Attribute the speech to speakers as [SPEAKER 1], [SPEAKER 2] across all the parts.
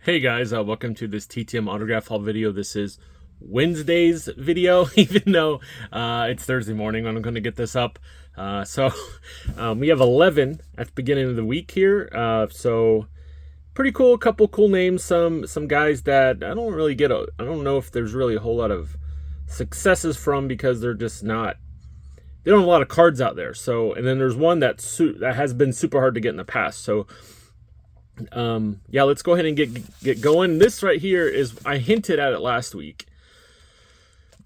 [SPEAKER 1] Hey guys, welcome to this TTM autograph haul video. This is Wednesday's video, even though it's Thursday morning when I'm going to get this up. We have 11 at the beginning of the week here. So pretty cool, a couple cool names, some guys that I don't really get. I don't know if there's really a whole lot of successes from because they're just not. They don't have a lot of cards out there. So, and then there's one that has been super hard to get in the past. So. Yeah, let's go ahead and get going. This right here is, I hinted at it last week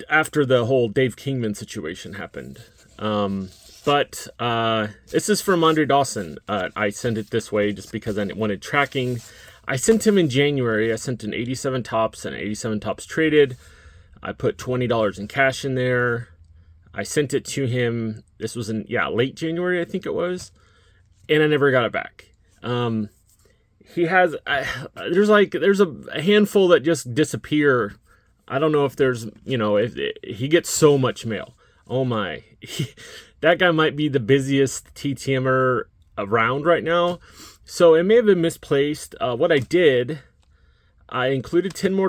[SPEAKER 1] after the whole Dave Kingman situation happened. This is from Andre Dawson. I sent it this way just because I wanted tracking. I sent him in January. I sent an 87 tops and 87 tops traded. I put $20 in cash in there. I sent it to him. This was in, late January, I think it was. And I never got it back. He has, there's a handful that just disappear. I don't know if there's, if he gets so much mail. Oh my, that guy might be the busiest TTMer around right now. So it may have been misplaced. What I did, I included $10 more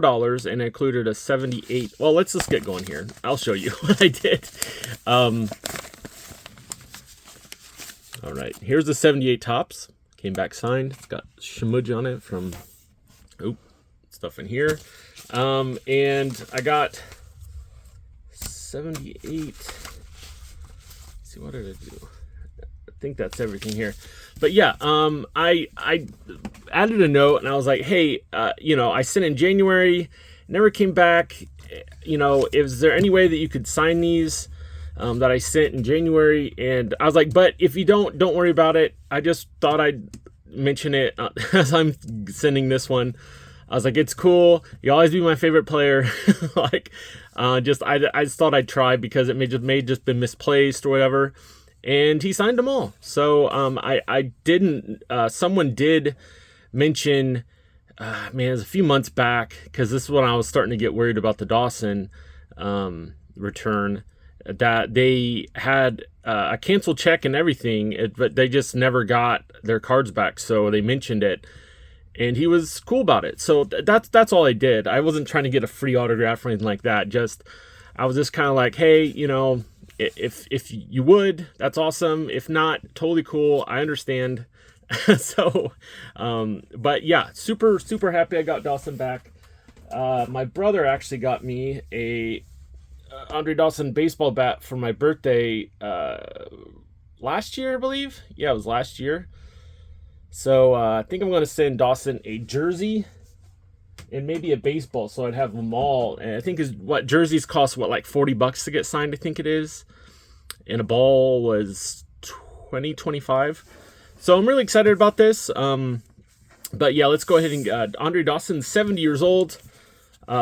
[SPEAKER 1] and I included a 78. Well, let's just get going here. I'll show you what I did. All right, here's the 78 tops. Came back signed. It's got smudge on it from stuff in here. And I got 78. Let's see, what did I do? I think that's everything here. But yeah, I added a note and I was like, hey, I sent in January, never came back. Is there any way that you could sign these? That I sent in January, and I was like, but if you don't worry about it. I just thought I'd mention it as I'm sending this one. I was like, it's cool. You always be my favorite player. I just thought I'd try because it may just been misplaced or whatever. And he signed them all. So I didn't. Someone did mention, it was a few months back because this is when I was starting to get worried about the Dawson return. That they had a canceled check and everything, but they just never got their cards back. So they mentioned it, and he was cool about it. So that's all I did. I wasn't trying to get a free autograph or anything like that. I was just kind of like, hey, if you would, that's awesome. If not, totally cool. I understand. But yeah, super happy I got Dawson back. My brother actually got me a Andre Dawson baseball bat for my birthday last year, I believe. Yeah, it was last year. So I think I'm going to send Dawson a jersey and maybe a baseball, so I'd have them all. And I think jerseys cost like $40 to get signed, I think it is. And a ball was $25. So I'm really excited about this. But yeah, let's go ahead and Andre Dawson, 70 years old,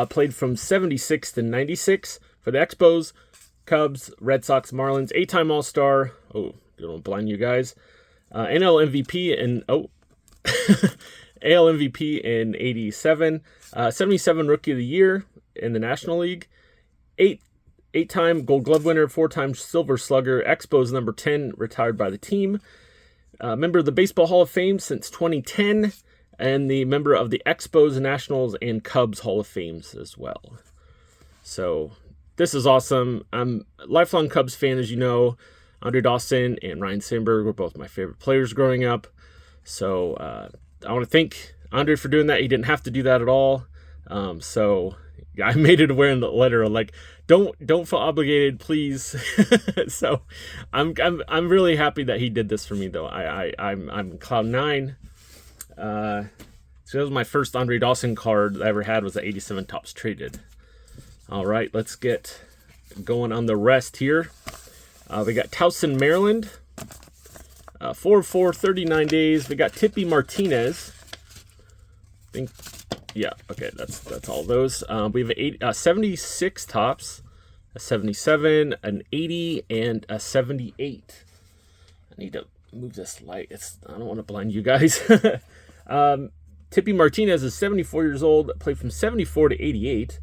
[SPEAKER 1] played from 76 to 96. For the Expos, Cubs, Red Sox, Marlins, 8-time All-Star. Oh, don't blind you guys. NL MVP and AL MVP in 87. 77 Rookie of the Year in the National League. 8-time Gold Glove winner, 4-time Silver Slugger. Expos number 10, retired by the team. Member of the Baseball Hall of Fame since 2010. And the member of the Expos, Nationals, and Cubs Hall of Fames as well. So this is awesome. I'm a lifelong Cubs fan, as you know. Andre Dawson and Ryan Sandberg were both my favorite players growing up. So I want to thank Andre for doing that. He didn't have to do that at all. So I made it aware in the letter, like, don't feel obligated, please. So I'm really happy that he did this for me, though. I'm cloud 9. So that was my first Andre Dawson card I ever had, was the 87 tops traded. All right, let's get going on the rest here. We got Dawson, Maryland. 4-4, 39 days. We got Tippy Martinez. That's all those. We have a 76 tops, a 77, an 80, and a 78. I need to move this light. I don't want to blind you guys. Tippy Martinez is 74 years old, played from 74 to 88.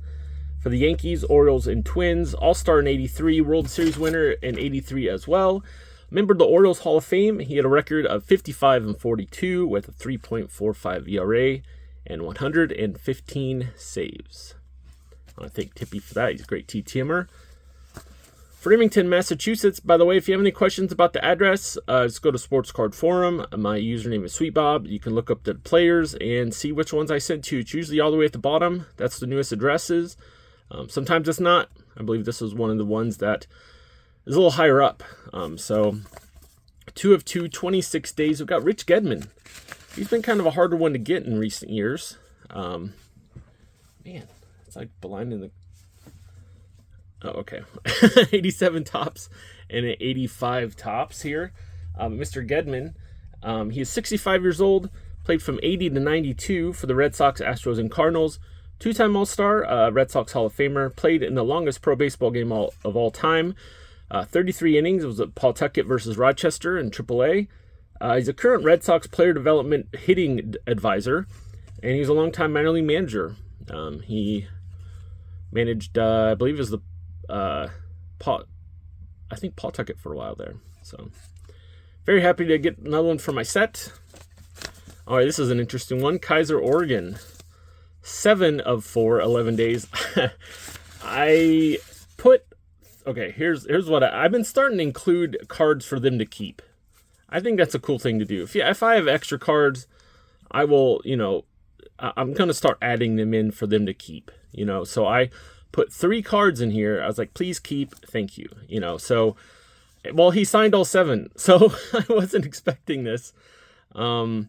[SPEAKER 1] For the Yankees, Orioles, and Twins. All-Star in 83, World Series winner in 83 as well. Member of the Orioles Hall of Fame. He had a record of 55-42 with a 3.45 ERA and 115 saves. I want to thank Tippy for that. He's a great TTMer. Framingham, Massachusetts. By the way, if you have any questions about the address, just go to Sports Card Forum. My username is SweetBob. You can look up the players and see which ones I sent to. It's usually all the way at the bottom. That's the newest addresses. Sometimes it's not. I believe this is one of the ones that is a little higher up. So 2 of 2, 26 days. We've got Rich Gedman. He's been kind of a harder one to get in recent years. Man, it's like blinding the... Oh, okay. 87 tops and an 85 tops here. Mr. Gedman, he is 65 years old, played from 80 to 92 for the Red Sox, Astros, and Cardinals. Two-time All-Star, Red Sox Hall of Famer, played in the longest pro baseball game of all time. 33 innings. It was at Pawtucket versus Rochester in AAA. He's a current Red Sox player development hitting advisor, and he's a longtime minor league manager. He managed, I believe it was the Pawtucket for a while there. So very happy to get another one for my set. All right, this is an interesting one. Keiser, Oregon. 7 of 4, 11 days. Here's what I've been starting to include cards for them to keep. I think that's a cool thing to do. If I have extra cards, I will, I'm going to start adding them in for them to keep, So I put 3 cards in here. I was like, please keep, thank you, So, well, he signed all 7, so I wasn't expecting this. It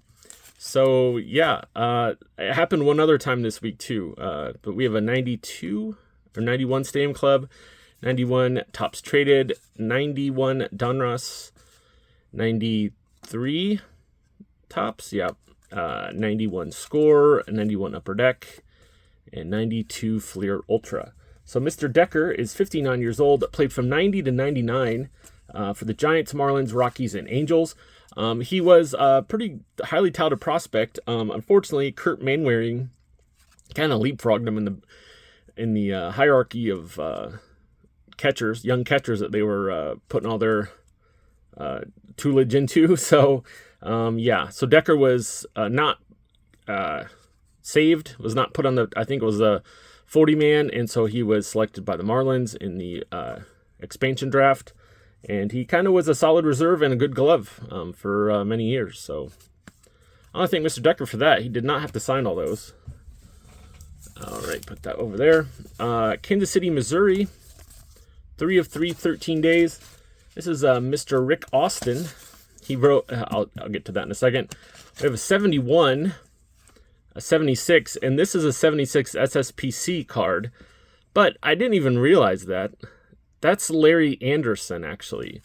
[SPEAKER 1] happened one other time this week too. But we have a 92 or 91 Stadium Club, 91 Tops Traded, 91 Donruss, 93 Tops, 91 Score, 91 Upper Deck, and 92 Fleer Ultra. So Mr. Decker is 59 years old, played from 90 to 99 for the Giants, Marlins, Rockies, and Angels. He was a pretty highly touted prospect. Unfortunately, Kurt Manwaring kind of leapfrogged him in the hierarchy of young catchers that they were putting all their toolage into. So, so Decker was not saved, was not put on I think it was the 40-man, and so he was selected by the Marlins in the expansion draft. And he kind of was a solid reserve and a good glove for many years. So I want to thank Mr. Decker for that. He did not have to sign all those. All right, put that over there. Kansas City, Missouri. 3 of 3, 13 days. This is Mr. Rick Austin. He wrote, I'll get to that in a second. We have a 71, a 76, and this is a 76 SSPC card. But I didn't even realize that. That's Larry Anderson, actually.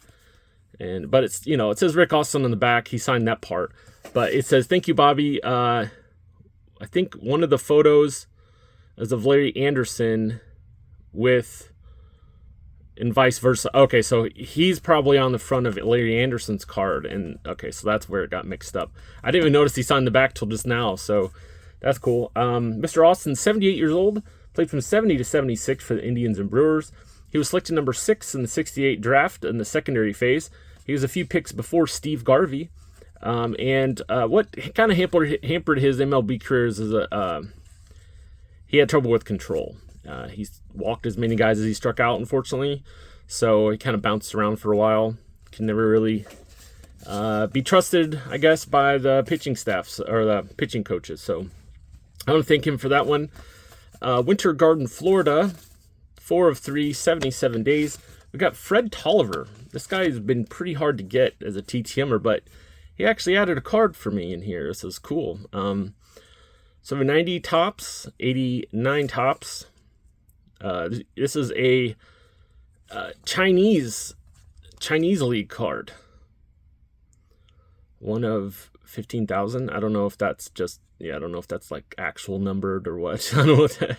[SPEAKER 1] But it's, it says Rick Austin on the back. He signed that part. But it says, thank you, Bobby. I think one of the photos is of Larry Anderson and vice versa. Okay, so he's probably on the front of Larry Anderson's card. And okay, so that's where it got mixed up. I didn't even notice he signed the back till just now. So that's cool. Mr. Austin, 78 years old. Played from 70 to 76 for the Indians and Brewers. He was selected number 6 in the 68 draft in the secondary phase. He was a few picks before Steve Garvey. What kind of hampered his MLB career is he had trouble with control. He's walked as many guys as he struck out, unfortunately. So he kind of bounced around for a while. Can never really be trusted, I guess, by the pitching staffs or the pitching coaches. So I want to thank him for that one. Winter Garden, Florida. 4 of 3, 77 days. We got Fred Toiver. This guy has been pretty hard to get as a TTMer, but he actually added a card for me in here. This is cool. So 90 tops, 89 tops. This is a Chinese league card. 1 of 15,000. I don't know if that's just, I don't know if that's like actual numbered or what. I don't know what that,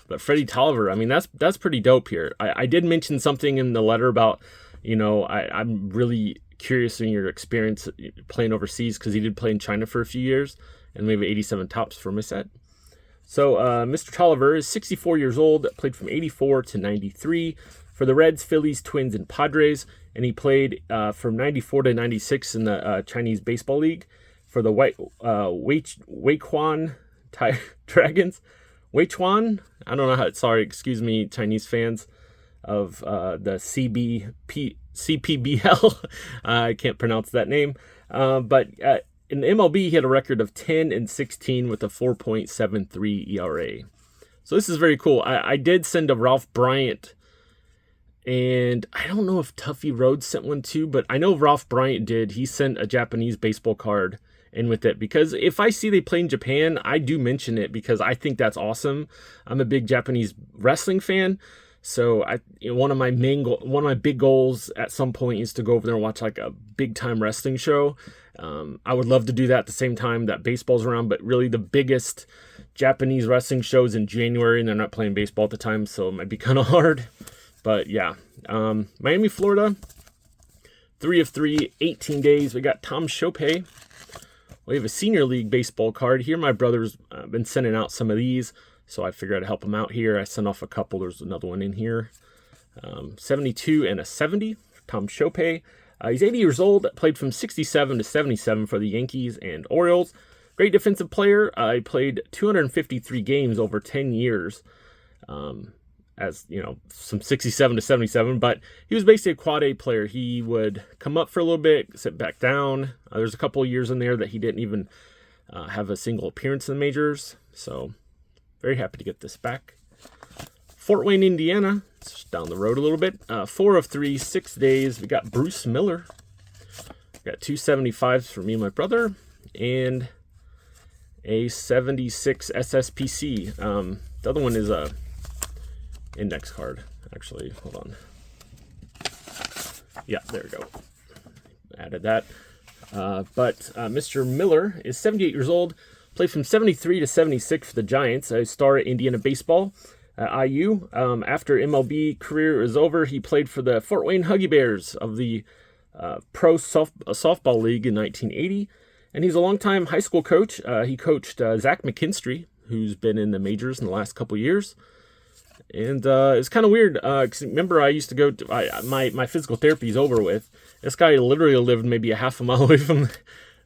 [SPEAKER 1] but Freddie Toiver, I mean, that's pretty dope here. I did mention something in the letter about, I'm really curious in your experience playing overseas, because he did play in China for a few years, and we have 87 tops for my set. So Mr. Toiver is 64 years old, played from 84 to 93 for the Reds, Phillies, Twins, and Padres, and he played from 94 to 96 in the Chinese Baseball League for the Weiquan Dragons. Wei Chuan, I don't know how. Sorry, excuse me, Chinese fans of the CPBL. I can't pronounce that name. But in the MLB, he had a record of 10-16 with a 4.73 ERA. So this is very cool. I did send a Ralph Bryant, and I don't know if Tuffy Rhodes sent one too, but I know Ralph Bryant did. He sent a Japanese baseball card in with it, because if I see they play in Japan, I do mention it because I think that's awesome. I'm a big Japanese wrestling fan. So one of my big goals at some point is to go over there and watch like a big time wrestling show. I would love to do that at the same time that baseball's around, but really the biggest Japanese wrestling shows in January, and they're not playing baseball at the time, so it might be kind of hard. But yeah, Miami, Florida, 3 of 3, 18 days. We got Tom Shope. We have a senior league baseball card here. My brother's been sending out some of these, so I figured I'd help him out here. I sent off a couple. There's another one in here. 72 and a 70 for Tom Shope. He's 80 years old, played from 67 to 77 for the Yankees and Orioles. Great defensive player. He played 253 games over 10 years. As you know, from 67 to 77, but he was basically a quad A player. He would come up for a little bit, sit back down. There's a couple of years in there that he didn't even have a single appearance in the majors. So very happy to get this back. Fort Wayne, Indiana, it's just down the road a little bit. 4 of 3, 6 days. We got Bruce Miller. We got 275s for me and my brother, and a 76 SSPC. The other one is a index card, actually. Hold on. Yeah, there we go. Added that. But Mr. Miller is 78 years old. Played from 73 to 76 for the Giants. A star at Indiana baseball at IU. After MLB career is over, he played for the Fort Wayne Huggy Bears of the Pro Softball League in 1980. And he's a longtime high school coach. He coached Zach McKinstry, who's been in the majors in the last couple years. And it's kind of weird, because remember I used to go to, my physical therapy is over with. This guy literally lived maybe a half a mile away from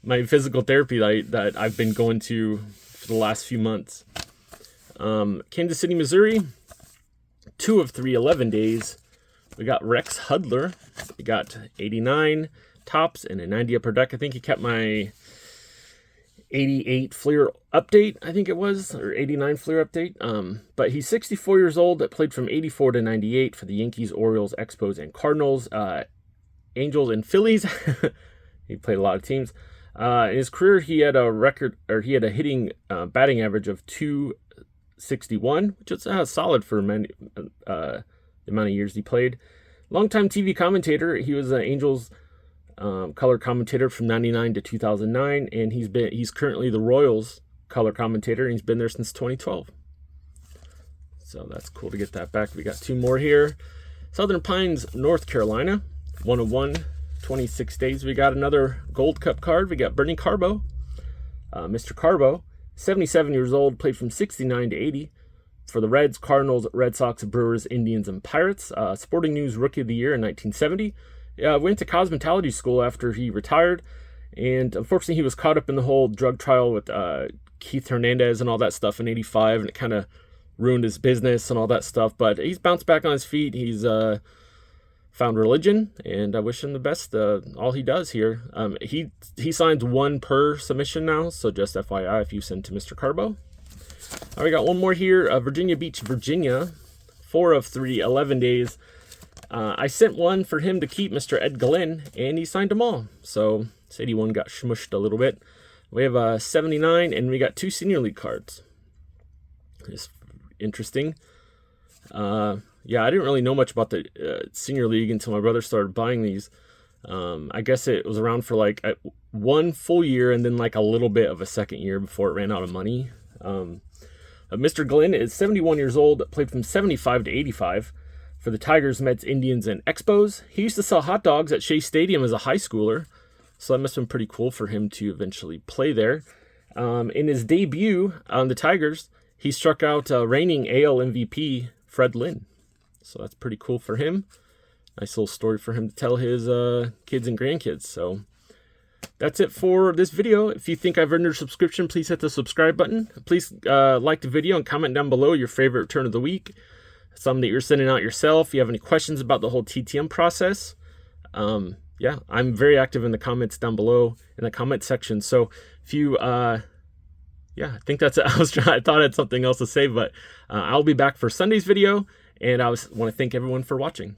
[SPEAKER 1] my physical therapy that I've been going to for the last few months. Kansas City, Missouri, 2 of 3, 11 days. We got Rex Hudler. We got 89 tops and a 90 upper deck. I think he kept my 88 Fleer update, I think it was, or 89 Fleer update. But he's 64 years old. That played from 84 to 98 for the Yankees, Orioles, Expos, and Cardinals, Angels, and Phillies. He played a lot of teams. In his career, he had a hitting batting average of 261, which is solid for the amount of years he played. Longtime TV commentator. He was an Angels color commentator from 99 to 2009, and he's currently the Royals color commentator, and he's been there since 2012. So that's cool to get that back. We got 2 more here. Southern Pines, North Carolina, 1 of 1, 26 days. We got another Gold Cup card. We got Bernie Carbo, Mr. Carbo, 77 years old, played from 69 to 80 for the Reds, Cardinals, Red Sox, Brewers, Indians, and Pirates. Sporting News Rookie of the Year in 1970. Went to cosmetology school after he retired, and unfortunately he was caught up in the whole drug trial with Keith Hernandez and all that stuff in 85, and it kind of ruined his business and all that stuff, but he's bounced back on his feet. He's found religion, and I wish him the best, all he does here. He signs 1 per submission now, so just FYI if you send to Mr. Carbo. All right, we got one more here, Virginia Beach, Virginia, 4 of 3, 11 days. I sent one for him to keep, Mr. Ed Glenn, and he signed them all. So, this 81 got smushed a little bit. We have a 79, and we got 2 senior league cards. It's interesting. Yeah, I didn't really know much about the senior league until my brother started buying these. I guess it was around for like 1 full year and then like a little bit of a second year before it ran out of money. Mr. Glenn is 71 years old, played from 75 to 85. For the Tigers, Mets, Indians, and Expos. He used to sell hot dogs at Shea Stadium as a high schooler, so that must have been pretty cool for him to eventually play there. In his debut on the Tigers, he struck out reigning AL MVP Fred Lynn, so that's pretty cool for him. Nice little story for him to tell his kids and grandkids. So that's it for this video. If you think I've earned your subscription, please hit the subscribe button. Please like the video and comment down below your favorite return of the week, something that you're sending out yourself. If you have any questions about the whole TTM process, yeah, I'm very active in the comments down below in the comment section. So if you, yeah, I think that's it. I thought I had something else to say, but I'll be back for Sunday's video, and I want to thank everyone for watching.